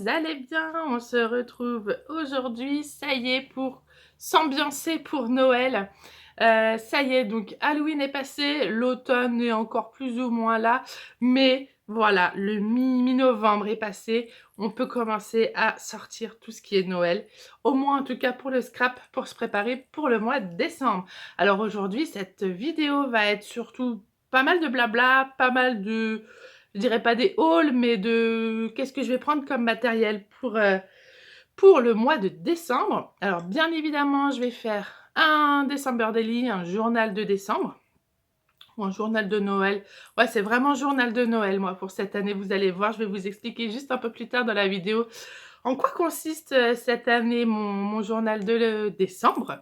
vous allez bien? On se retrouve aujourd'hui, ça y est, pour s'ambiancer pour Noël. Ça y est, donc Halloween est passé, l'automne est encore plus ou moins là, mais voilà, le mi-novembre est passé, on peut commencer à sortir tout ce qui est Noël, au moins en tout cas pour le scrap, pour se préparer pour le mois de décembre. Alors aujourd'hui, cette vidéo va être surtout pas mal de blabla, pas mal de, je dirais pas des hauls, mais de qu'est-ce que je vais prendre comme matériel pour le mois de décembre. Alors bien évidemment, je vais faire un December Daily, un journal de décembre, ou un journal de Noël. Ouais, c'est vraiment journal de Noël, moi, pour cette année. Vous allez voir, je vais vous expliquer juste un peu plus tard dans la vidéo en quoi consiste cette année mon journal de décembre.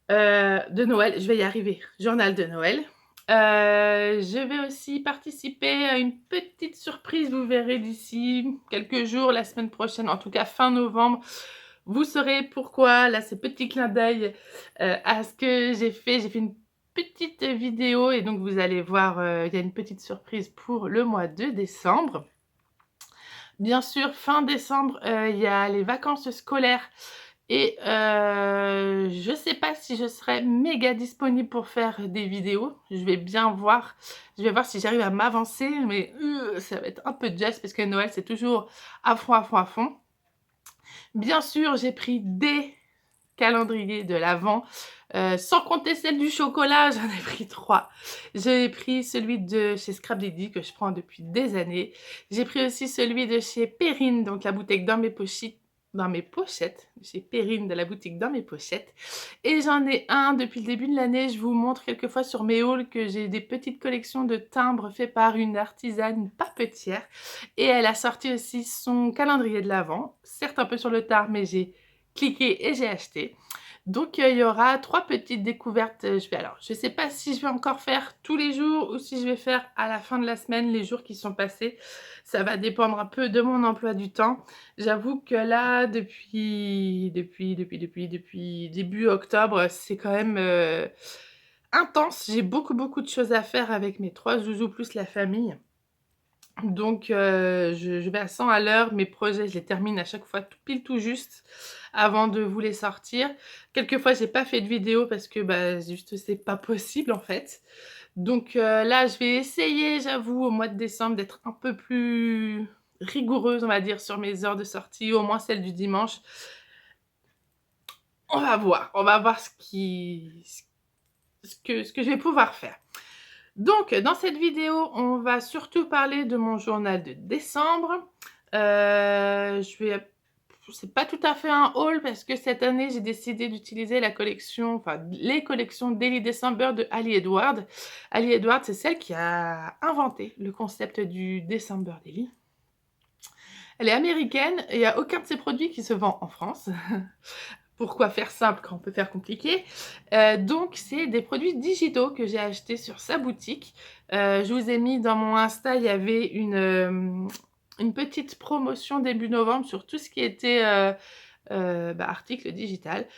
De Noël, je vais y arriver. Journal de Noël. Je vais aussi participer à une petite surprise, vous verrez d'ici quelques jours, la semaine prochaine, en tout cas fin novembre. Vous saurez pourquoi, là, ce petit clin d'œil à ce que j'ai fait. J'ai fait une petite vidéo et donc vous allez voir, il y a une petite surprise pour le mois de décembre. Bien sûr, fin décembre, il y a les vacances scolaires. Et je sais pas si je serai méga disponible pour faire des vidéos. Je vais bien voir. Je vais voir si j'arrive à m'avancer, mais ça va être un peu just parce que Noël, c'est toujours à fond, à fond, à fond. Bien sûr, j'ai pris des calendriers de l'Avent, sans compter celle du chocolat, j'en ai pris 3. J'ai pris celui de chez Scrap Daddy que je prends depuis des années. J'ai pris aussi celui de chez Perrine, donc la boutique dans mes pochettes, chez Perrine de la boutique dans mes pochettes. Et j'en ai un depuis le début de l'année. Je vous montre quelquefois sur mes hauls que j'ai des petites collections de timbres faits par une artisane papetière. Et elle a sorti aussi son calendrier de l'Avent, certes un peu sur le tard, mais j'ai cliqué et j'ai acheté. Donc il y aura 3 petites découvertes. Je sais pas si je vais encore faire tous les jours ou si je vais faire à la fin de la semaine, les jours qui sont passés. Ça va dépendre un peu de mon emploi du temps. J'avoue que là, depuis début octobre, c'est quand même intense. J'ai beaucoup de choses à faire avec mes 3 zouzous plus la famille. Donc je vais à 100 à l'heure. Mes projets, je les termine à chaque fois tout pile tout juste avant de vous les sortir. Quelquefois, j'ai pas fait de vidéo parce que juste c'est pas possible en fait. Donc là, je vais essayer, j'avoue, au mois de décembre d'être un peu plus rigoureuse, on va dire, sur mes heures de sortie, au moins celles du dimanche. On va voir ce que je vais pouvoir faire. Donc, dans cette vidéo, on va surtout parler de mon journal de décembre. C'est pas tout à fait un haul parce que cette année, j'ai décidé d'utiliser les collections Daily December de Ali Edward. Ali Edward, c'est celle qui a inventé le concept du December Daily. Elle est américaine et il n'y a aucun de ses produits qui se vend en France. Pourquoi faire simple quand on peut faire compliqué? Donc c'est des produits digitaux que j'ai achetés sur sa boutique. Je vous ai mis dans mon Insta, il y avait une petite promotion début novembre sur tout ce qui était article digital.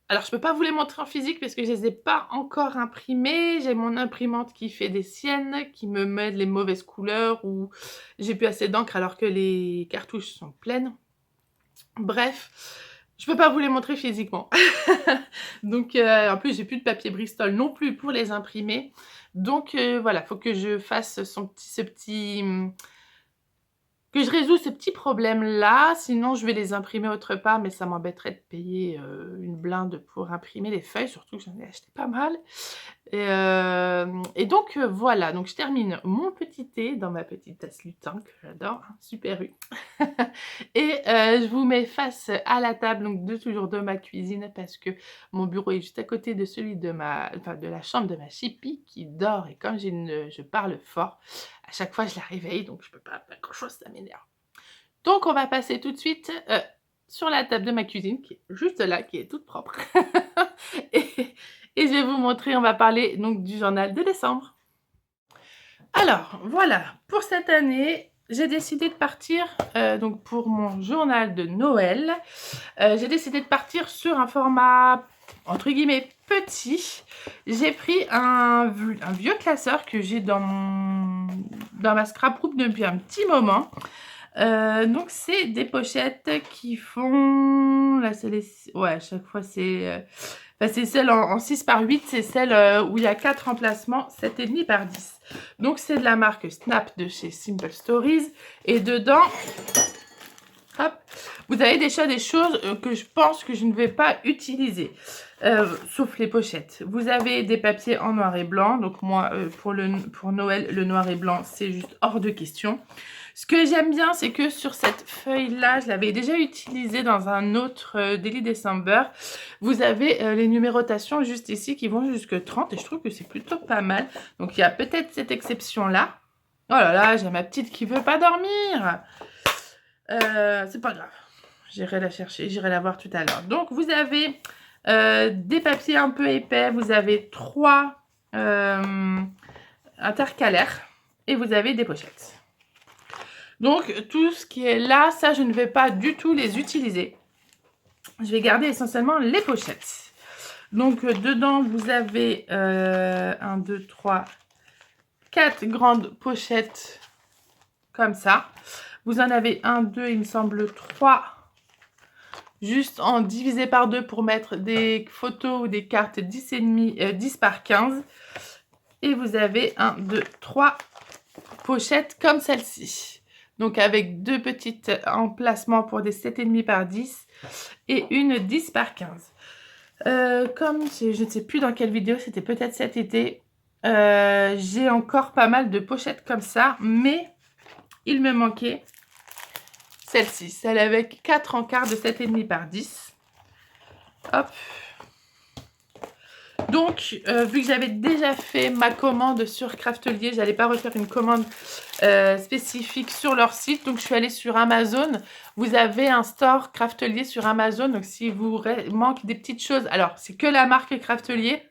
Alors je peux pas vous les montrer en physique parce que je les ai pas encore imprimés. J'ai mon imprimante qui fait des siennes, qui me met les mauvaises couleurs ou j'ai plus assez d'encre alors que les cartouches sont pleines. Bref, je peux pas vous les montrer physiquement. Donc en plus j'ai plus de papier Bristol non plus pour les imprimer. Donc voilà, faut que je fasse que je résous ce petit problème-là, sinon je vais les imprimer autre part, mais ça m'embêterait de payer une blinde pour imprimer les feuilles, surtout que j'en ai acheté pas mal. Et donc voilà, donc je termine mon petit thé dans ma petite tasse lutin que j'adore, hein, Super U. Et je vous mets face à la table, donc toujours de ma cuisine, parce que mon bureau est juste à côté de celui de la chambre de ma chipie qui dort. Et comme je parle fort, à chaque fois je la réveille, donc je peux pas faire grand chose, ça m'énerve. Donc on va passer tout de suite sur la table de ma cuisine, qui est juste là, qui est toute propre. Et je vais vous montrer, on va parler donc du journal de décembre. Alors voilà, pour cette année, j'ai décidé de partir donc pour mon journal de Noël. J'ai décidé de partir sur un format entre guillemets petit. J'ai pris un vieux classeur que j'ai dans ma scrapbook depuis un petit moment. Donc c'est des pochettes qui font... Là c'est les... Ouais, à chaque fois c'est... Enfin, c'est celle en 6 par 8, c'est celle où il y a 4 emplacements, 7,5 par 10. Donc c'est de la marque Snap de chez Simple Stories. Et dedans, hop, vous avez déjà des choses que je pense que je ne vais pas utiliser. Sauf les pochettes. Vous avez des papiers en noir et blanc. Donc moi, pour Noël, le noir et blanc, c'est juste hors de question. Ce que j'aime bien, c'est que sur cette feuille-là, je l'avais déjà utilisée dans un autre Daily December. Vous avez les numérotations juste ici qui vont jusque 30 et je trouve que c'est plutôt pas mal. Donc il y a peut-être cette exception-là. Oh là là, j'ai ma petite qui veut pas dormir. C'est pas grave. J'irai la chercher, j'irai la voir tout à l'heure. Donc vous avez des papiers un peu épais. Vous avez 3 intercalaires et vous avez des pochettes. Donc, tout ce qui est là, ça, je ne vais pas du tout les utiliser. Je vais garder essentiellement les pochettes. Donc, dedans, vous avez 1, 2, 3, 4 grandes pochettes comme ça. Vous en avez 1, 2, il me semble 3, juste en divisé par 2 pour mettre des photos ou des cartes 10 par 15. Et vous avez 1, 2, 3 pochettes comme celle-ci. Donc avec 2 petites emplacements pour des 7,5 par 10 et une 10 par 15. Comme je ne sais plus dans quelle vidéo, c'était peut-être cet été, j'ai encore pas mal de pochettes comme ça, mais il me manquait celle-ci, celle avec 4 encarts de 7,5 par 10. Hop. Donc, vu que j'avais déjà fait ma commande sur Craftelier, je n'allais pas refaire une commande spécifique sur leur site. Donc, je suis allée sur Amazon. Vous avez un store Craftelier sur Amazon. Donc, si vous manque des petites choses, alors, c'est que la marque Craftelier.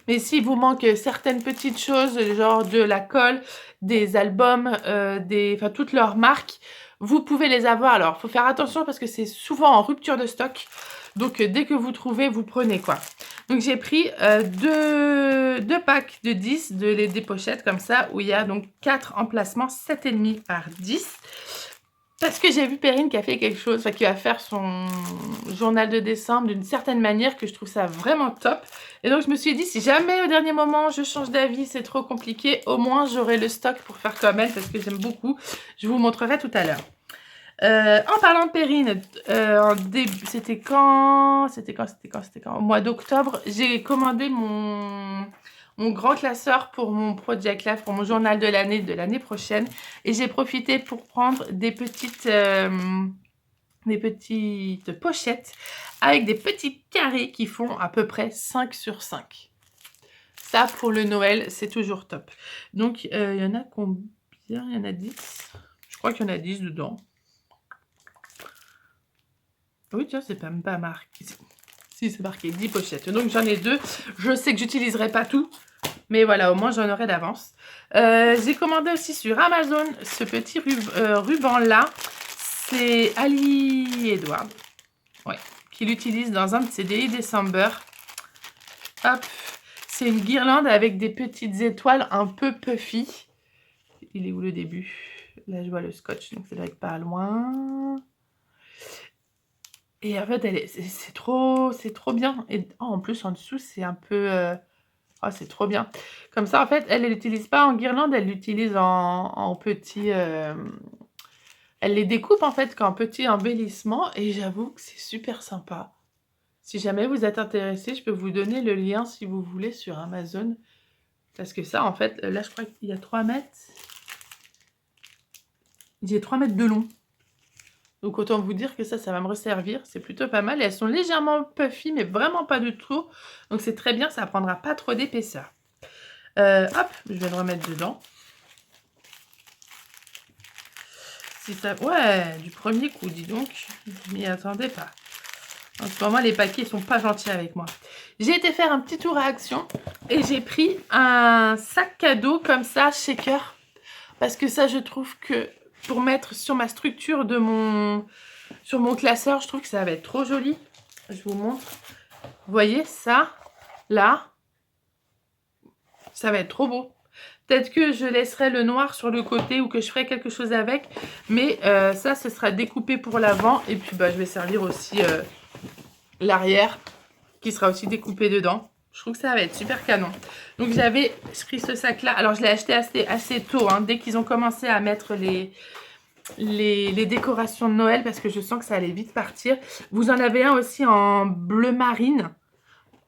Mais s'il vous manque certaines petites choses, genre de la colle, des albums, enfin, toutes leurs marques, vous pouvez les avoir. Alors, il faut faire attention parce que c'est souvent en rupture de stock. Donc, dès que vous trouvez, vous prenez quoi. Donc, j'ai pris deux packs de 10, des pochettes comme ça, où il y a donc 4 emplacements, 7,5 par 10. Parce que j'ai vu Perrine qui a fait quelque chose, enfin qui va faire son journal de décembre d'une certaine manière, que je trouve ça vraiment top. Et donc, je me suis dit, si jamais au dernier moment, je change d'avis, c'est trop compliqué, au moins, j'aurai le stock pour faire comme elle, parce que j'aime beaucoup. Je vous montrerai tout à l'heure. En parlant de Perrine, c'était quand? Au mois d'octobre, j'ai commandé mon grand classeur pour mon Project Life, pour mon journal de l'année prochaine. Et j'ai profité pour prendre des petites pochettes avec des petits carrés qui font à peu près 5 sur 5. Ça, pour le Noël, c'est toujours top. Donc, il y en a combien? Il y en a 10. Je crois qu'il y en a 10 dedans. Oui, tiens, c'est même pas marqué. Si, c'est marqué 10 pochettes. Donc, j'en ai 2. Je sais que j'utiliserai pas tout. Mais voilà, au moins, j'en aurai d'avance. J'ai commandé aussi sur Amazon ce petit ruban-là. C'est Ali Edward. Ouais, qui l'utilise dans un de ses Daily December. Hop. C'est une guirlande avec des petites étoiles un peu puffy. Il est où le début? Là, je vois le scotch, donc ça doit être pas loin. Et en fait, c'est trop bien. Et en plus, en dessous, c'est un peu... Oh, c'est trop bien. Comme ça, en fait, elle ne l'utilise pas en guirlande, elle l'utilise en petit... Elle les découpe, en fait, qu'en petit embellissement. Et j'avoue que c'est super sympa. Si jamais vous êtes intéressé, je peux vous donner le lien, si vous voulez, sur Amazon. Parce que ça, en fait, là, je crois qu'il y a 3 mètres. J'ai 3 mètres de long. Donc, autant vous dire que ça va me resservir. C'est plutôt pas mal. Et elles sont légèrement puffy, mais vraiment pas du tout. Donc, c'est très bien. Ça ne prendra pas trop d'épaisseur. Hop, je vais le remettre dedans. Si ça... Ouais, du premier coup, dis donc. Je m'y attendais pas. En ce moment, les paquets sont pas gentils avec moi. J'ai été faire un petit tour à Action. Et j'ai pris un sac cadeau comme ça, shaker. Parce que ça, je trouve que... Pour mettre sur ma structure de sur mon classeur, je trouve que ça va être trop joli. Je vous montre. Vous voyez ça, là, ça va être trop beau. Peut-être que je laisserai le noir sur le côté ou que je ferai quelque chose avec. Mais ça, ce sera découpé pour l'avant. Et puis, bah, je vais servir aussi l'arrière qui sera aussi découpé dedans. Je trouve que ça va être super canon. Donc, j'avais pris ce sac-là. Alors, je l'ai acheté assez tôt, hein, dès qu'ils ont commencé à mettre les décorations de Noël parce que je sens que ça allait vite partir. Vous en avez un aussi en bleu marine.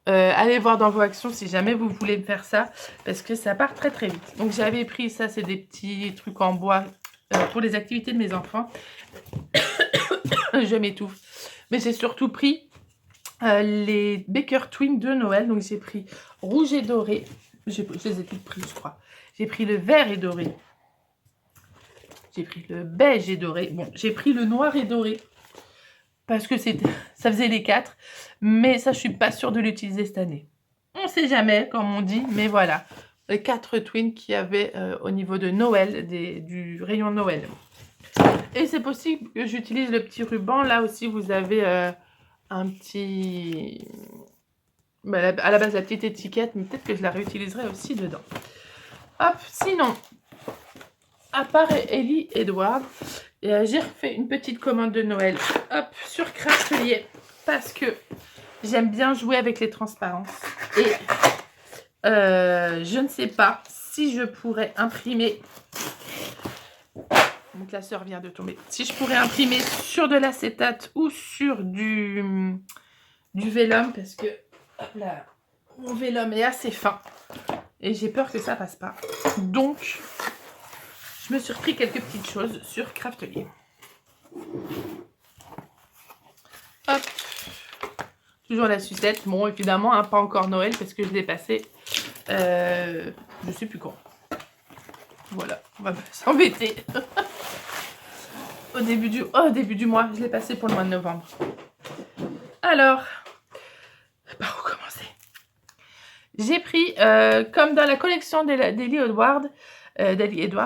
Allez voir dans vos actions si jamais vous voulez faire ça parce que ça part très très vite. Donc j'avais pris ça, c'est des petits trucs en bois pour les activités de mes enfants. Je m'étouffe. Mais j'ai surtout pris les Baker Twin de Noël. Donc j'ai pris rouge et doré. Je les ai toutes pris je crois. J'ai pris le vert et doré. J'ai pris le beige et doré. Bon, j'ai pris le noir et doré. Parce que ça faisait les 4. Mais ça, je suis pas sûre de l'utiliser cette année. On sait jamais, comme on dit. Mais voilà. Les 4 twins qu'il y avait au niveau de Noël, du rayon Noël. Et c'est possible que j'utilise le petit ruban. Là aussi, vous avez un petit... Bah, à la base, la petite étiquette. Mais peut-être que je la réutiliserai aussi dedans. Hop, sinon... À part Ellie Edward, j'ai refait une petite commande de Noël, hop, sur Craftelier, parce que j'aime bien jouer avec les transparences. Et je ne sais pas si je pourrais imprimer... Mon classeur vient de tomber. Si je pourrais imprimer sur de l'acétate ou sur du vélum, parce que hop là, mon vélum est assez fin. Et j'ai peur que ça passe pas. Donc... je me suis repris quelques petites choses sur Craftelier. Hop. Toujours la sucette. Bon, évidemment, hein, pas encore Noël parce que je l'ai passé. Je sais plus quand. Voilà, on va s'embêter. au début du mois, je l'ai passé pour le mois de novembre. Alors, par où commencer? J'ai pris, comme dans la collection d'Ellie Edward,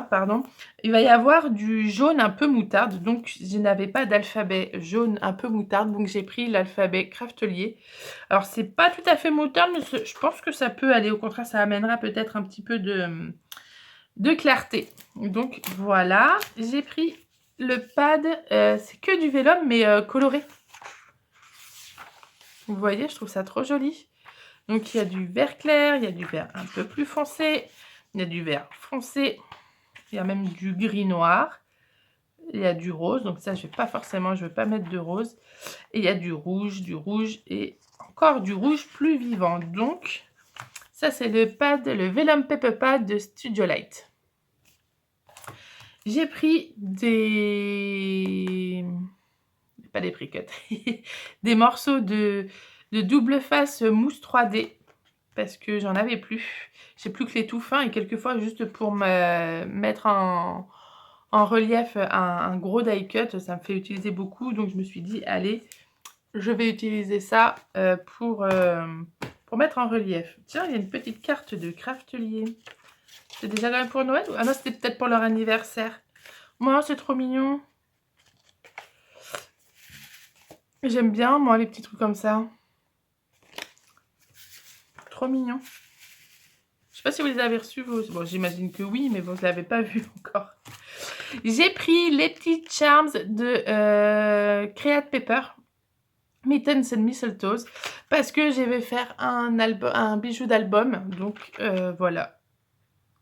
pardon, il va y avoir du jaune un peu moutarde, donc je n'avais pas d'alphabet jaune un peu moutarde, donc j'ai pris l'alphabet Craftelier. Alors c'est pas tout à fait moutarde, mais je pense que ça peut aller, au contraire ça amènera peut-être un petit peu de clarté. Donc voilà, j'ai pris le pad, c'est que du vélum mais coloré. Vous voyez, je trouve ça trop joli. Donc il y a du vert clair, il y a du vert un peu plus foncé, il y a du vert foncé, il y a même du gris noir, il y a du rose, donc ça je ne veux pas mettre de rose. Et il y a du rouge et encore du rouge plus vivant. Donc ça c'est le Vellum Paper Pad de Studio Light. J'ai pris pas des briquettes, des morceaux de double face mousse 3D. Parce que j'en avais plus. J'ai plus que les tout fins et quelquefois juste pour me mettre en relief un gros die cut, ça me fait utiliser beaucoup. Donc je me suis dit, allez, je vais utiliser ça pour mettre en relief. Tiens, il y a une petite carte de Craftelier. C'est déjà quand même pour Noël? Ah non, c'était peut-être pour leur anniversaire. Moi, c'est trop mignon. J'aime bien, moi, les petits trucs comme ça. Trop mignon. Je sais pas si vous les avez reçus, vous. Bon, j'imagine que oui, mais vous ne l'avez pas vu encore. J'ai pris les petits charms de Create Paper, Mittens and Mistletoes, parce que je vais faire un bijou d'album. Donc, voilà.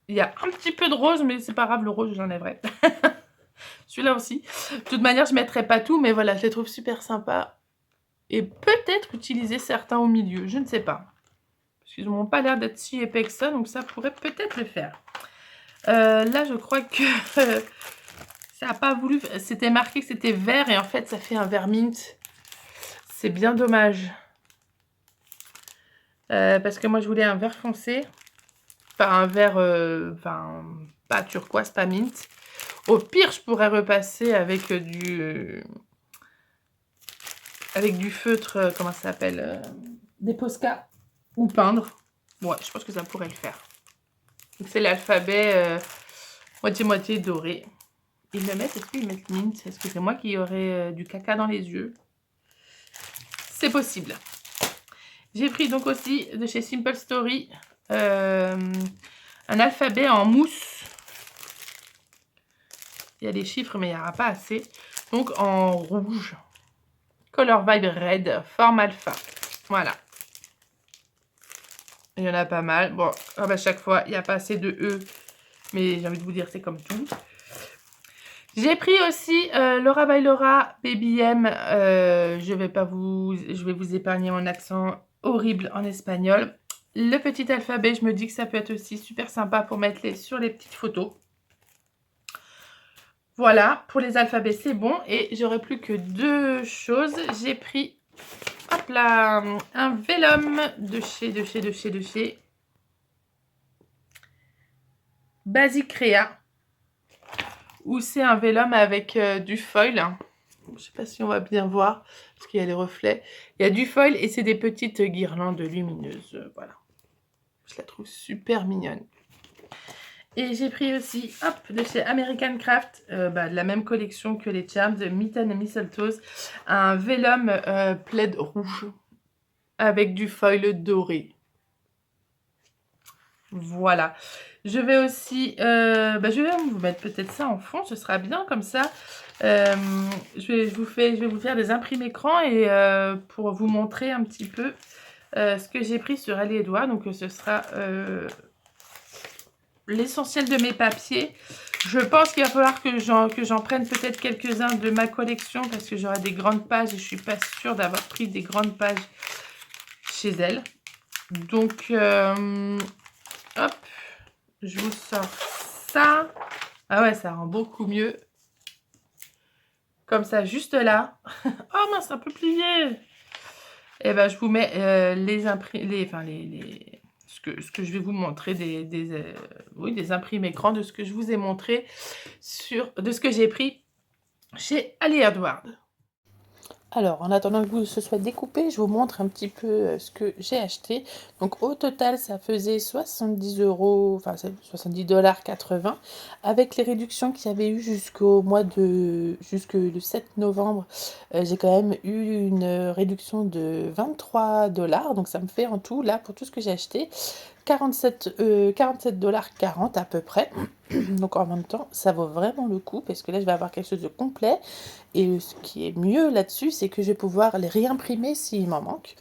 Il y a un petit peu de rose, mais c'est pas grave, le rose, j'en ai vrai. Celui-là aussi. De toute manière, je ne mettrai pas tout, mais voilà, je les trouve super sympas. Et peut-être utiliser certains au milieu, je ne sais pas. Parce qu'ils n'ont pas l'air d'être si épais que ça, donc ça pourrait peut-être le faire. Là, je crois que ça n'a pas voulu... C'était marqué que c'était vert et en fait, ça fait un vert mint. C'est bien dommage. Parce que moi, je voulais un vert foncé. Enfin, un vert... Enfin, pas turquoise, pas mint. Au pire, je pourrais repasser avec du feutre, comment ça s'appelle, des Posca. Ou peindre. Ouais, je pense que ça pourrait le faire. Donc c'est l'alphabet moitié-moitié doré. Ils le mettent, est-ce qu'ils mettent mint? Est-ce que c'est moi qui aurais du caca dans les yeux? C'est possible. J'ai pris donc aussi de chez Simple Story un alphabet en mousse. Il y a des chiffres, mais il n'y aura pas assez. Donc, en rouge. Color Vibe Red, forme alpha. Voilà. Il y en a pas mal. Bon, comme à chaque fois, il n'y a pas assez de E. Mais j'ai envie de vous dire, c'est comme tout. J'ai pris aussi Laura by Laura Baby M. Je vais vous épargner mon accent horrible en espagnol. Le petit alphabet, je me dis que ça peut être aussi super sympa pour mettre sur les petites photos. Voilà, pour les alphabets, c'est bon. Et j'aurais plus que 2 choses. J'ai pris, hop là, un vélum de chez Basic Créa. Où c'est un vélum avec du foil. Je ne sais pas si on va bien voir, parce qu'il y a les reflets. Il y a du foil et c'est des petites guirlandes lumineuses. Voilà. Je la trouve super mignonne. Et j'ai pris aussi, hop, de chez American Craft, de la même collection que les Charms, Mitten and Mistletoes, un vélum plaid rouge avec du foil doré. Voilà. Je vais aussi, je vais vous mettre peut-être ça en fond, ce sera bien comme ça. Je vais vous faire des imprimés écran et pour vous montrer un petit peu ce que j'ai pris sur Ali Edouard. Donc ce sera l'essentiel de mes papiers. Je pense qu'il va falloir que j'en prenne peut-être quelques-uns de ma collection parce que j'aurai des grandes pages et je suis pas sûre d'avoir pris des grandes pages chez elle. Donc, hop, je vous sors ça. Ah ouais, ça rend beaucoup mieux. Comme ça, juste là. Oh mince, un peu plié. Et ben, je vous mets ce que je vais vous montrer, des imprimés écran de ce que je vous ai montré de ce que j'ai pris chez Ali Edouard. Alors, en attendant que ce soit découpé, je vous montre un petit peu ce que j'ai acheté. Donc, au total, ça faisait 70 €, enfin, 70,80 $. Avec les réductions qu'il y avait eu jusqu'au le 7 novembre, j'ai quand même eu une réduction de 23 $. Donc, ça me fait en tout, là, pour tout ce que j'ai acheté, 47,40 $ à peu près. Donc en même temps, ça vaut vraiment le coup parce que là, je vais avoir quelque chose de complet. Et ce qui est mieux là-dessus, c'est que je vais pouvoir les réimprimer s'il m'en manque.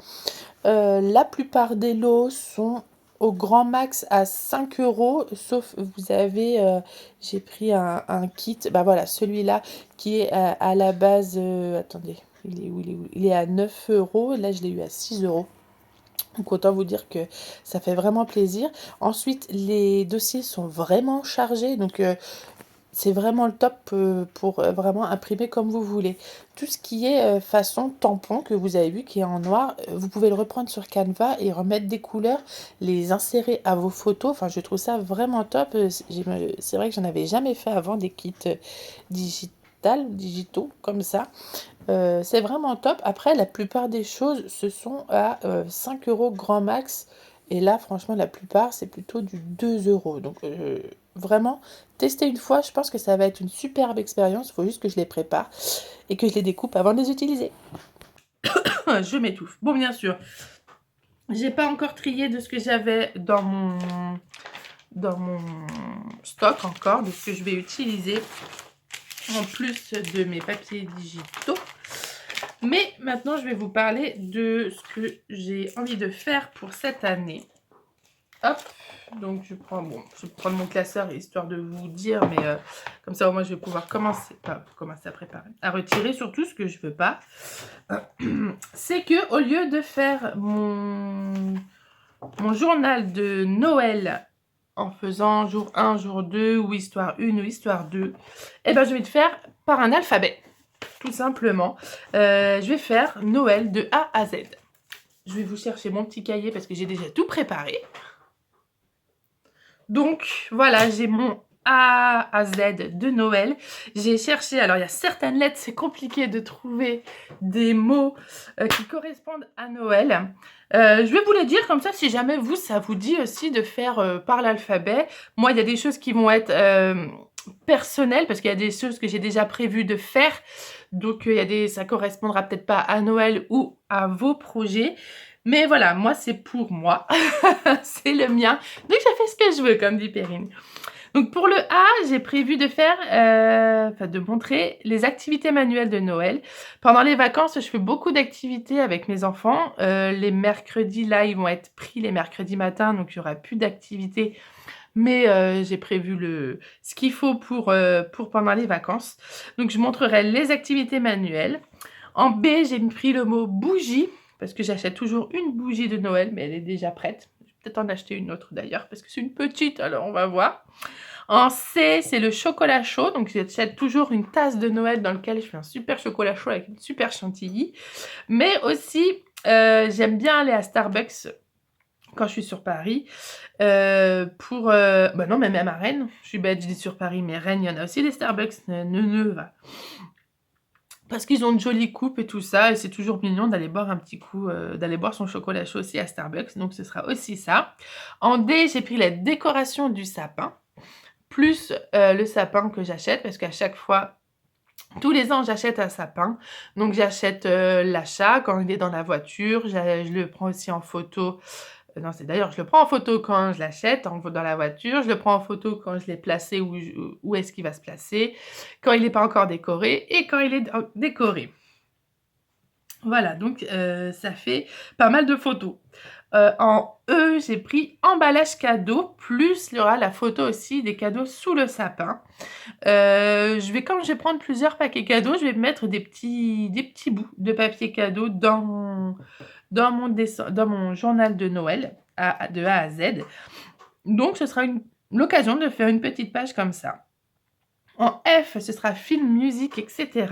La plupart des lots sont au grand max à 5 €, sauf vous avez, j'ai pris un kit, voilà, celui-là qui est à la base, attendez, il est où? Il est à 9 €, là je l'ai eu à 6 €. Donc autant vous dire que ça fait vraiment plaisir. Ensuite, les dossiers sont vraiment chargés, donc c'est vraiment le top pour vraiment imprimer comme vous voulez. Tout ce qui est façon tampon que vous avez vu qui est en noir, vous pouvez le reprendre sur Canva et remettre des couleurs, les insérer à vos photos. Enfin, je trouve ça vraiment top. C'est vrai que j'en avais jamais fait avant des kits digitaux comme ça. C'est vraiment top. Après, la plupart des choses, ce sont à 5 € grand max. Et là, franchement, la plupart, c'est plutôt du 2 €. Donc, vraiment, tester une fois, je pense que ça va être une superbe expérience. Il faut juste que je les prépare et que je les découpe avant de les utiliser. Je m'étouffe. Bon, bien sûr, j'ai pas encore trié de ce que j'avais dans mon stock encore, de ce que je vais utiliser en plus de mes papiers digitaux. Mais maintenant, je vais vous parler de ce que j'ai envie de faire pour cette année. Hop, donc je vais prendre mon classeur histoire de vous dire, mais comme ça au moins je vais pouvoir commencer à préparer, à retirer surtout ce que je veux pas. C'est que au lieu de faire mon journal de Noël en faisant jour 1, jour 2 ou histoire 1 ou histoire 2, je vais le faire par un alphabet. Tout simplement, je vais faire Noël de A à Z. Je vais vous chercher mon petit cahier parce que j'ai déjà tout préparé. Donc, voilà, j'ai mon A à Z de Noël. J'ai cherché, alors il y a certaines lettres, c'est compliqué de trouver des mots qui correspondent à Noël. Je vais vous les dire comme ça, si jamais ça vous dit aussi de faire par l'alphabet. Moi, il y a des choses qui vont être personnelles parce qu'il y a des choses que j'ai déjà prévu de faire. Donc ça correspondra peut-être pas à Noël ou à vos projets. Mais voilà, moi c'est pour moi. C'est le mien. Donc je fais ce que je veux, comme dit Perrine. Donc pour le A, j'ai prévu de faire, de montrer les activités manuelles de Noël. Pendant les vacances, je fais beaucoup d'activités avec mes enfants. Les mercredis, là, ils vont être pris les mercredis matins, donc il y aura plus d'activités. Mais j'ai prévu ce qu'il faut pour pendant les vacances. Donc je montrerai les activités manuelles. En B, j'ai pris le mot bougie, parce que j'achète toujours une bougie de Noël, mais elle est déjà prête. Je vais peut-être en acheter une autre d'ailleurs, parce que c'est une petite, alors on va voir. En C, c'est le chocolat chaud. Donc, j'achète toujours une tasse de Noël dans laquelle je fais un super chocolat chaud avec une super chantilly. Mais aussi, j'aime bien aller à Starbucks quand je suis sur Paris. Non, mais même à Rennes. Je suis bête, je dis sur Paris, mais Rennes, il y en a aussi des Starbucks. Va. Parce qu'ils ont une jolie coupe et tout ça. Et c'est toujours mignon d'aller boire un petit coup, d'aller boire son chocolat chaud aussi à Starbucks. Donc, ce sera aussi ça. En D, j'ai pris la décoration du sapin. Plus le sapin que j'achète, parce qu'à chaque fois, tous les ans, j'achète un sapin. Donc, j'achète l'achat quand il est dans la voiture. Je le prends aussi en photo. Non, c'est d'ailleurs, je le prends en photo quand je l'achète dans la voiture. Je le prends en photo quand je l'ai placé, où est-ce qu'il va se placer. Quand il n'est pas encore décoré et quand il est décoré. Voilà, donc ça fait pas mal de photos. En E, j'ai pris emballage cadeau, plus il y aura la photo aussi des cadeaux sous le sapin. Quand je vais prendre plusieurs paquets cadeaux, je vais mettre des petits bouts de papier cadeau dans mon journal de Noël, de A à Z. Donc, ce sera l'occasion de faire une petite page comme ça. En F, ce sera film, musique, etc.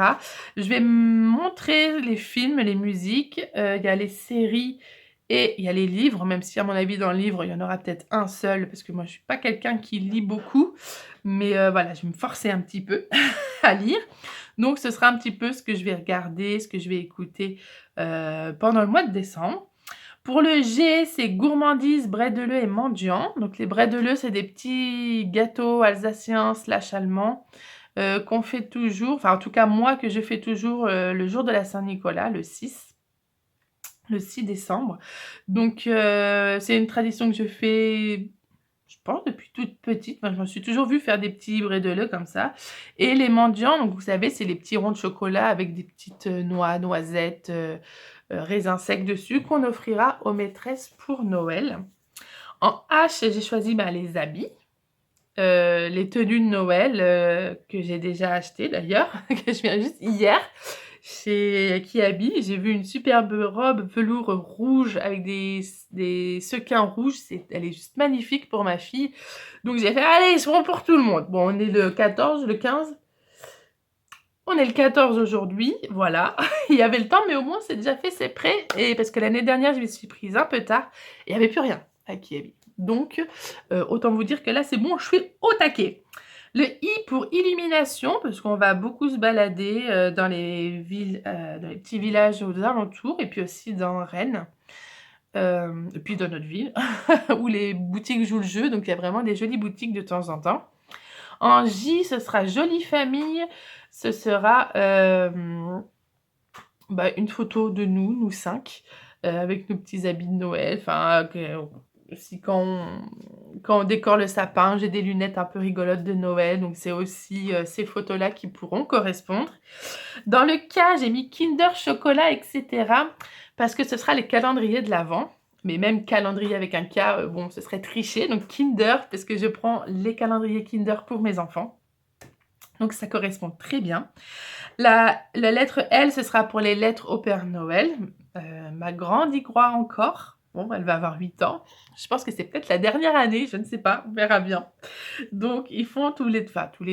Je vais montrer les films, les musiques. Il y a les séries et il y a les livres, même si à mon avis dans le livre, il y en aura peut-être un seul, parce que moi je ne suis pas quelqu'un qui lit beaucoup. Mais voilà, je vais me forcer un petit peu à lire. Donc ce sera un petit peu ce que je vais regarder, ce que je vais écouter pendant le mois de décembre. Pour le G, c'est gourmandise, brédeleux et mendiant. Donc les brédeleux, c'est des petits gâteaux alsaciens / allemands qu'on fait toujours, enfin en tout cas moi que je fais toujours le jour de la Saint-Nicolas, le 6 décembre. Donc c'est une tradition que je fais, je pense, depuis toute petite. Enfin, je me suis toujours vue faire des petits brédeleux comme ça. Et les mendiants, donc vous savez, c'est les petits ronds de chocolat avec des petites noix, noisettes, raisins secs dessus qu'on offrira aux maîtresses pour Noël. En H, j'ai choisi les habits. Les tenues de Noël que j'ai déjà achetées d'ailleurs, que je viens juste hier chez Kiabi. J'ai vu une superbe robe velours rouge avec des sequins rouges. Elle est juste magnifique pour ma fille. Donc j'ai fait, allez, ils seront pour tout le monde. Bon, on est le 14, le 15. On est le 14 aujourd'hui, voilà. Il y avait le temps, mais au moins c'est déjà fait, c'est prêt. Et parce que l'année dernière, je me suis prise un peu tard. Et il n'y avait plus rien à Kiabi. Donc, autant vous dire que là, c'est bon, je suis au taquet. Le I pour illumination, parce qu'on va beaucoup se balader dans les villes, dans les petits villages aux alentours, et puis aussi dans Rennes, et puis dans notre ville, où les boutiques jouent le jeu. Donc, il y a vraiment des jolies boutiques de temps en temps. En J, ce sera jolie famille. Ce sera une photo de nous 5, avec nos petits habits de Noël. Enfin, aussi quand on décore le sapin, j'ai des lunettes un peu rigolotes de Noël. Donc, c'est aussi ces photos-là qui pourront correspondre. Dans le K, j'ai mis Kinder, chocolat, etc. Parce que ce sera les calendriers de l'Avent. Mais même calendrier avec un K, bon, ce serait tricher. Donc Kinder, parce que je prends les calendriers Kinder pour mes enfants. Donc ça correspond très bien. La lettre L, ce sera pour les lettres au Père Noël. Ma grande y croit encore. Bon, elle va avoir 8 ans. Je pense que c'est peut-être la dernière année, je ne sais pas, on verra bien. Donc, ils font tous les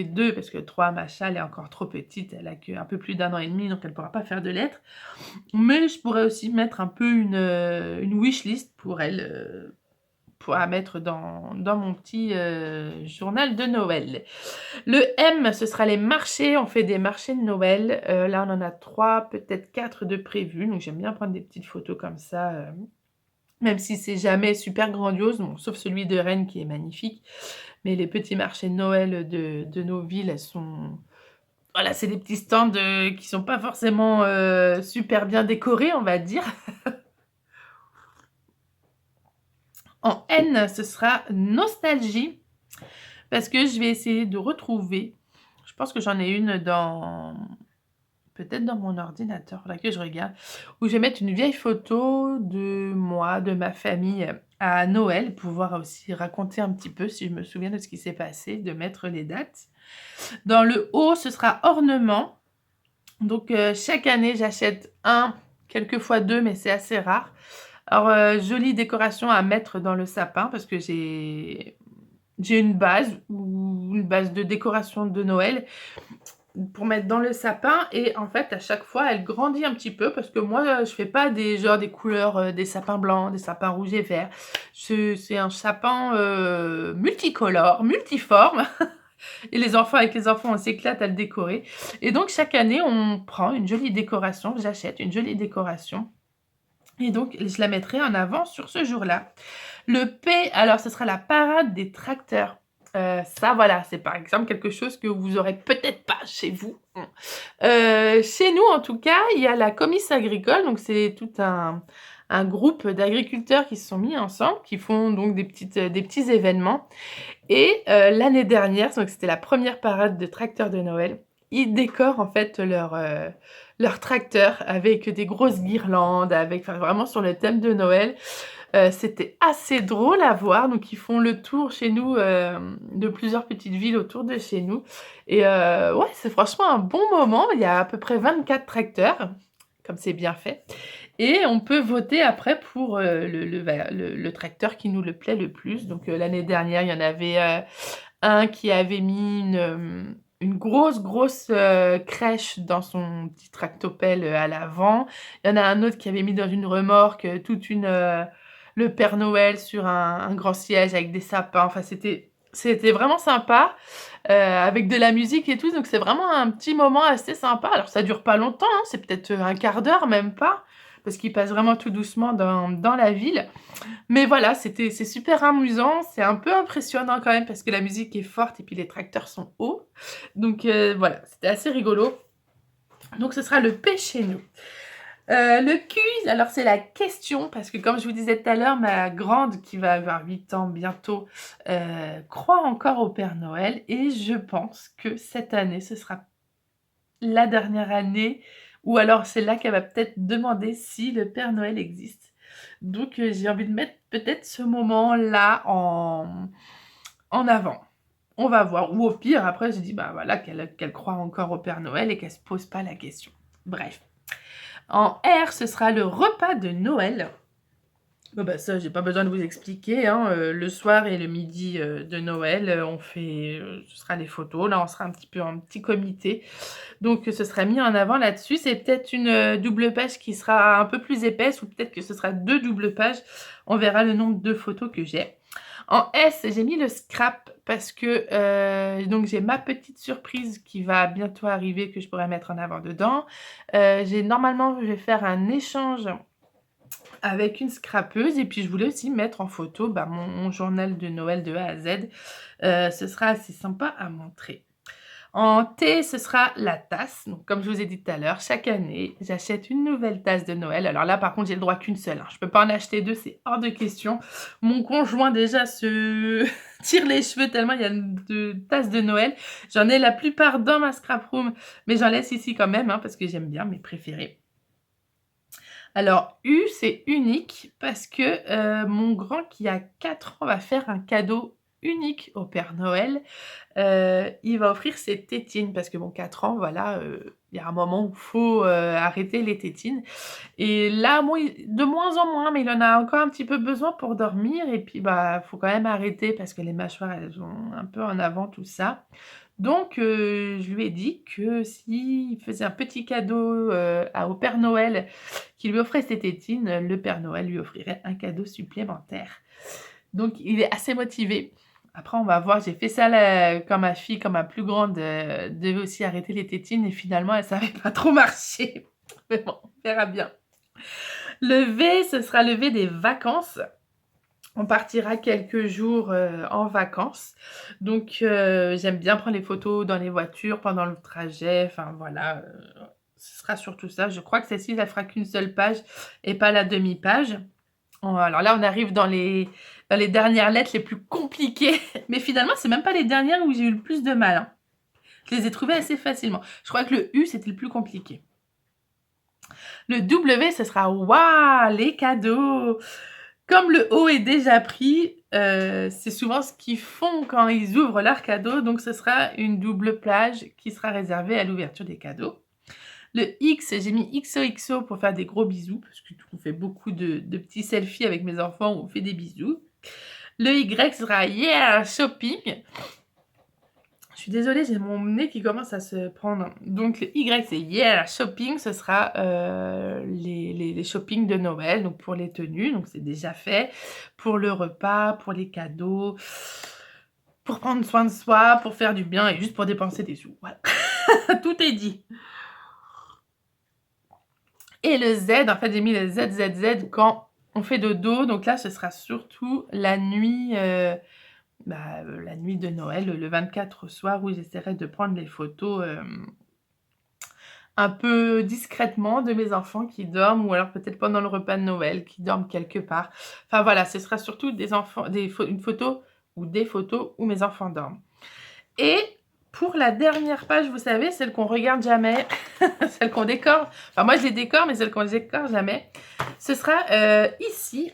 deux, parce que 3, Macha, elle est encore trop petite, elle a qu'un peu plus d'1 an et demi, donc elle ne pourra pas faire de lettres. Mais je pourrais aussi mettre un peu une wishlist pour elle, pour la mettre dans mon petit journal de Noël. Le M, ce sera les marchés. On fait des marchés de Noël. Là, on en a 3, peut-être 4 de prévus. Donc, j'aime bien prendre des petites photos comme ça, même si c'est jamais super grandiose, bon, sauf celui de Rennes qui est magnifique. Mais les petits marchés de Noël de nos villes, Voilà, c'est des petits stands, qui sont pas forcément, super bien décorés, on va dire. En N, ce sera nostalgie, parce que je vais essayer de retrouver, je pense que j'en ai une dans peut-être dans mon ordinateur, faudrait que je regarde, où je vais mettre une vieille photo de moi, de ma famille, à Noël, pouvoir aussi raconter un petit peu, si je me souviens de ce qui s'est passé, de mettre les dates. Dans le O, ce sera ornement. Donc chaque année, j'achète un, quelquefois 2, mais c'est assez rare. Alors jolie décoration à mettre dans le sapin parce que j'ai une base ou une base de décoration de Noël pour mettre dans le sapin et en fait à chaque fois elle grandit un petit peu parce que moi je fais pas des couleurs, des sapins blancs, des sapins rouges et verts. C'est un sapin multicolore, multiforme et les enfants, avec les enfants, on s'éclate à le décorer. Et donc chaque année, on prend une jolie décoration, j'achète une jolie décoration. Et donc je la mettrai en avant sur ce jour-là. Le P, alors ce sera la parade des tracteurs. Ça voilà, c'est par exemple quelque chose que vous aurez peut-être pas chez vous. Chez nous en tout cas, il y a la Comice agricole, donc c'est tout un groupe d'agriculteurs qui se sont mis ensemble, qui font donc des petits événements. Et l'année dernière, donc c'était la première parade de tracteurs de Noël, ils décorent en fait leur tracteur avec des grosses guirlandes, avec enfin, vraiment sur le thème de Noël. C'était assez drôle à voir, donc ils font le tour chez nous de plusieurs petites villes autour de chez nous. Et ouais, c'est franchement un bon moment. Il y a à peu près 24 tracteurs, comme c'est bien fait. Et on peut voter après pour le tracteur qui nous le plaît le plus. Donc l'année dernière, il y en avait un qui avait mis une grosse crèche dans son petit tractopelle à l'avant. Il y en a un autre qui avait mis dans une remorque le Père Noël sur un grand siège avec des sapins. Enfin, c'était vraiment sympa, avec de la musique et tout. Donc c'est vraiment un petit moment assez sympa. Alors ça dure pas longtemps, hein, c'est peut-être un quart d'heure, même pas, parce qu'il passe vraiment tout doucement dans la ville. Mais voilà, c'est super amusant, c'est un peu impressionnant quand même parce que la musique est forte et puis les tracteurs sont hauts. Donc voilà, c'était assez rigolo. Donc ce sera le P chez nous. Le Q, alors c'est la question, parce que comme je vous disais tout à l'heure, ma grande qui va avoir 8 ans bientôt croit encore au Père Noël et je pense que cette année, ce sera la dernière année ou alors c'est là qu'elle va peut-être demander si le Père Noël existe. Donc j'ai envie de mettre peut-être ce moment-là en avant. On va voir. Ou au pire, après, j'ai dit bah voilà, qu'elle croit encore au Père Noël et qu'elle se pose pas la question. Bref. En R, ce sera le repas de Noël. Bon bah ça, j'ai pas besoin de vous expliquer, hein, le soir et le midi de Noël, on fait, ce sera les photos. Là, on sera un petit peu en petit comité. Donc ce sera mis en avant là-dessus. C'est peut-être une double page qui sera un peu plus épaisse ou peut-être que ce sera 2 doubles pages. On verra le nombre de photos que j'ai. En S, j'ai mis le scrap parce que donc j'ai ma petite surprise qui va bientôt arriver que je pourrais mettre en avant dedans. Normalement, je vais faire un échange avec une scrapeuse et puis je voulais aussi mettre en photo mon journal de Noël de A à Z. Ce sera assez sympa à montrer. En T, ce sera la tasse. Donc, comme je vous ai dit tout à l'heure, chaque année, j'achète une nouvelle tasse de Noël. Alors là, par contre, j'ai le droit qu'une seule, hein. Je ne peux pas en acheter deux, c'est hors de question. Mon conjoint, déjà, se tire les cheveux tellement il y a de tasses de Noël. J'en ai la plupart dans ma scrap room, mais j'en laisse ici quand même, hein, parce que j'aime bien mes préférés. Alors, U, c'est unique parce que mon grand qui a 4 ans va faire un cadeau unique au Père Noël. Il va offrir ses tétines parce que bon 4 ans voilà, il y a un moment où il faut arrêter les tétines et là moi de moins en moins, mais il en a encore un petit peu besoin pour dormir et puis bah, faut quand même arrêter parce que les mâchoires elles ont un peu en avant tout ça. Donc je lui ai dit que s'il faisait un petit cadeau, au Père Noël, qui lui offrait ses tétines, le Père Noël lui offrirait un cadeau supplémentaire. Donc il est assez motivé. Après on va voir, j'ai fait ça là, quand ma fille, quand ma plus grande, devait aussi arrêter les tétines et finalement elle savait pas trop marcher. Mais bon, on verra bien. Le V, ce sera le V des vacances. On partira quelques jours en vacances. Donc, j'aime bien prendre les photos dans les voitures, pendant le trajet. Enfin, voilà, ce sera surtout ça. Je crois que celle-ci, elle fera qu'une seule page et pas la demi-page. Alors là, on arrive dans les dernières lettres les plus compliquées. Mais finalement, c'est même pas les dernières où j'ai eu le plus de mal, hein. Je les ai trouvées assez facilement. Je crois que le U, c'était le plus compliqué. Le W, ce sera « Waouh, les cadeaux !» Comme le O est déjà pris, c'est souvent ce qu'ils font quand ils ouvrent leurs cadeaux. Donc, ce sera une double plage qui sera réservée à l'ouverture des cadeaux. Le X, j'ai mis XOXO pour faire des gros bisous, parce que on fait beaucoup de petits selfies avec mes enfants où on fait des bisous. Le Y sera Yeah, shopping. Je suis désolée, j'ai mon nez qui commence à se prendre. Donc, le Y, c'est Yeah, shopping. Ce sera les shoppings de Noël, donc pour les tenues, donc c'est déjà fait. Pour le repas, pour les cadeaux, pour prendre soin de soi, pour faire du bien et juste pour dépenser des sous. Voilà. Tout est dit. Et le Z, en fait, j'ai mis le ZZZ quand on fait dodo. Donc là, ce sera surtout la nuit... la nuit de Noël, le 24 au soir, où j'essaierai de prendre les photos un peu discrètement de mes enfants qui dorment, ou alors peut-être pendant le repas de Noël, qui dorment quelque part. Enfin voilà, ce sera surtout une photo ou des photos où mes enfants dorment. Et pour la dernière page, vous savez, celle qu'on regarde jamais, celle qu'on décore, enfin moi je les décore, mais celle qu'on décore jamais, ce sera ici,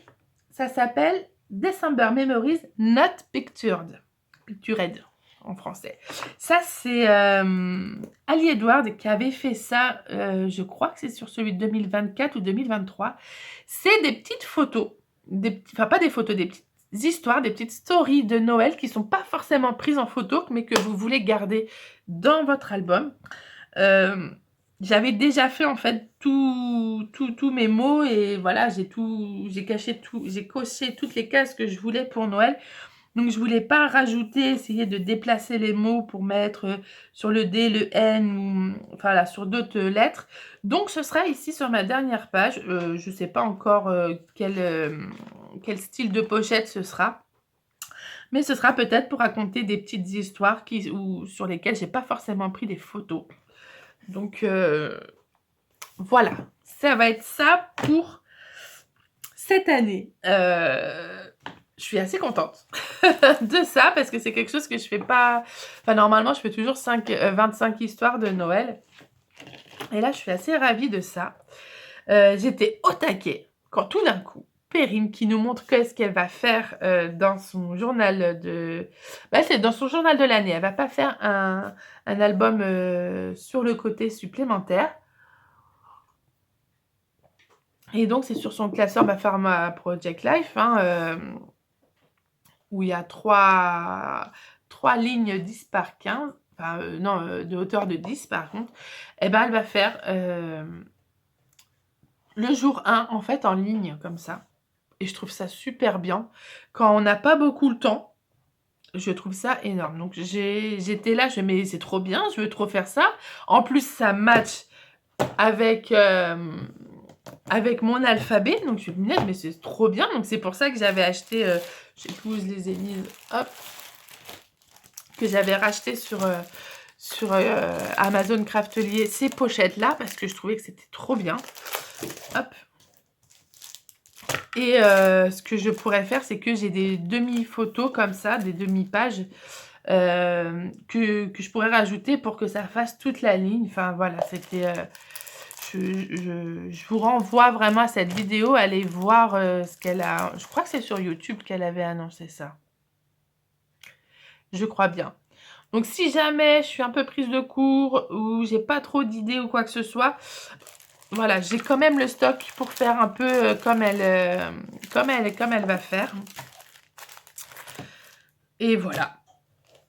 ça s'appelle December Memories Not Pictured, Pictured en français. Ça, c'est Ali Edward qui avait fait ça, je crois que c'est sur celui de 2024 ou 2023. C'est des petites photos, enfin pas des photos, des petites histoires, des petites stories de Noël qui ne sont pas forcément prises en photo, mais que vous voulez garder dans votre album. J'avais déjà fait en fait tous mes mots et voilà, j'ai coché toutes les cases que je voulais pour Noël. Donc je voulais pas rajouter, essayer de déplacer les mots pour mettre sur le D, le N, ou enfin là, sur d'autres lettres. Donc ce sera ici sur ma dernière page. Je sais pas encore quel style de pochette ce sera. Mais ce sera peut-être pour raconter des petites histoires sur lesquelles j'ai pas forcément pris des photos. Donc voilà, ça va être ça pour cette année. Je suis assez contente de ça parce que c'est quelque chose que je fais pas... Enfin, normalement, je fais toujours 25 histoires de Noël. Et là, je suis assez ravie de ça. J'étais au taquet quand tout d'un coup, Perrine qui nous montre qu'est-ce qu'elle va faire dans son journal de... c'est dans son journal de l'année. Elle va pas faire un album sur le côté supplémentaire. Et donc, c'est sur son classeur Pharma Project Life, où il y a trois lignes 10 par 15, enfin, de hauteur de 10 par contre. Et ben, elle va faire le jour 1, en fait, en ligne, comme ça. Et je trouve ça super bien. Quand on n'a pas beaucoup le temps, je trouve ça énorme. Donc, j'étais là, mais c'est trop bien, je veux trop faire ça. En plus, ça match avec mon alphabet. Donc, je me dis, mais c'est trop bien. Donc, c'est pour ça que j'avais acheté, je sais plus où je les ai mises, hop, que j'avais racheté sur Amazon Craftelier ces pochettes-là, parce que je trouvais que c'était trop bien. Hop. Et ce que je pourrais faire, c'est que j'ai des demi-photos comme ça, des demi-pages, que je pourrais rajouter pour que ça fasse toute la ligne. Enfin, voilà, c'était... je vous renvoie vraiment à cette vidéo. Allez voir ce qu'elle a... Je crois que c'est sur YouTube qu'elle avait annoncé ça. Je crois bien. Donc, si jamais je suis un peu prise de court ou j'ai pas trop d'idées ou quoi que ce soit, voilà, j'ai quand même le stock pour faire un peu comme elle va faire. Et voilà.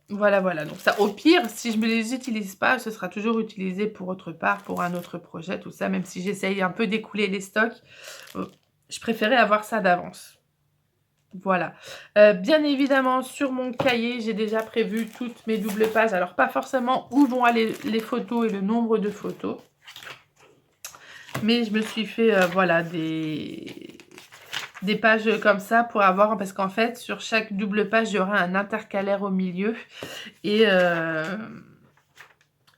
Voilà. Donc ça, au pire, si je ne me les utilise pas, ce sera toujours utilisé pour autre part, pour un autre projet, tout ça. Même si j'essaye un peu d'écouler les stocks, je préférais avoir ça d'avance. Voilà. Bien évidemment, sur mon cahier, j'ai déjà prévu toutes mes doubles pages. Alors, pas forcément où vont aller les photos et le nombre de photos. Mais je me suis fait, voilà, des des pages comme ça pour avoir, parce qu'en fait sur chaque double page il y aura un intercalaire au milieu et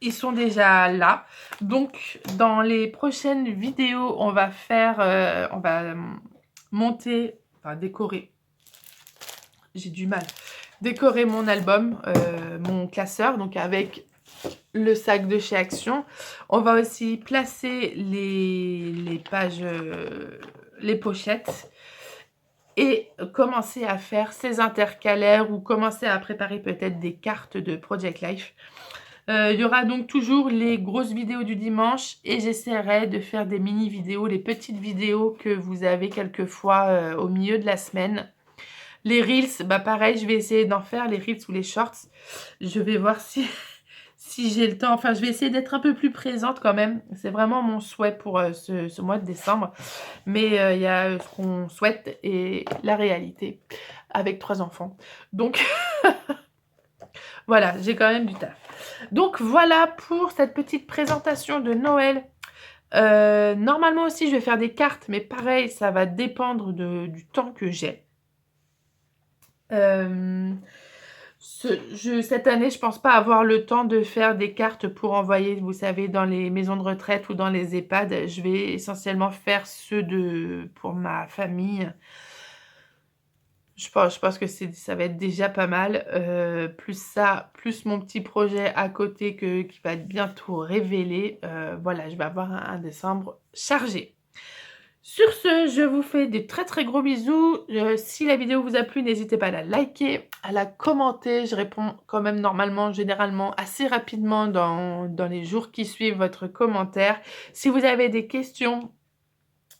ils sont déjà là. Donc dans les prochaines vidéos on va faire, on va monter, enfin décorer, j'ai du mal, décorer mon album, mon classeur, donc avec le sac de chez Action. On va aussi placer les pages, les pochettes, et commencer à faire ces intercalaires ou commencer à préparer peut-être des cartes de Project Life. Il y aura donc toujours les grosses vidéos du dimanche et j'essaierai de faire des mini vidéos, les petites vidéos que vous avez quelquefois au milieu de la semaine. Les reels, bah pareil, je vais essayer d'en faire, les reels ou les shorts. Je vais voir si si j'ai le temps. Enfin, je vais essayer d'être un peu plus présente quand même. C'est vraiment mon souhait pour ce mois de décembre. Mais il y a ce qu'on souhaite et la réalité avec 3 enfants. Donc, voilà, j'ai quand même du taf. Donc, voilà pour cette petite présentation de Noël. Normalement aussi, je vais faire des cartes, mais pareil, ça va dépendre du temps que j'ai. Cette année, je pense pas avoir le temps de faire des cartes pour envoyer, vous savez, dans les maisons de retraite ou dans les EHPAD. Je vais essentiellement faire ceux pour ma famille. Je pense que ça va être déjà pas mal. Plus ça, plus mon petit projet à côté qui va être bientôt révélé. Voilà, je vais avoir un décembre chargé. Sur ce, je vous fais des très très gros bisous. Si la vidéo vous a plu, n'hésitez pas à la liker, à la commenter. Je réponds quand même normalement, généralement, assez rapidement dans les jours qui suivent votre commentaire. Si vous avez des questions,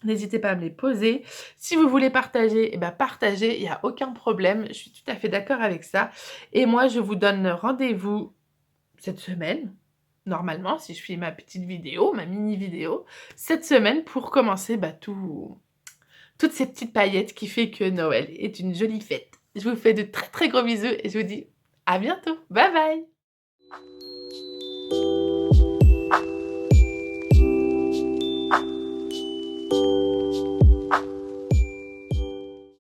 n'hésitez pas à me les poser. Si vous voulez partager, eh ben partagez, il n'y a aucun problème. Je suis tout à fait d'accord avec ça. Et moi, je vous donne rendez-vous cette semaine, normalement, si je fais ma petite vidéo, ma mini vidéo, cette semaine pour commencer toutes ces petites paillettes qui fait que Noël est une jolie fête. Je vous fais de très très gros bisous et je vous dis à bientôt. Bye bye!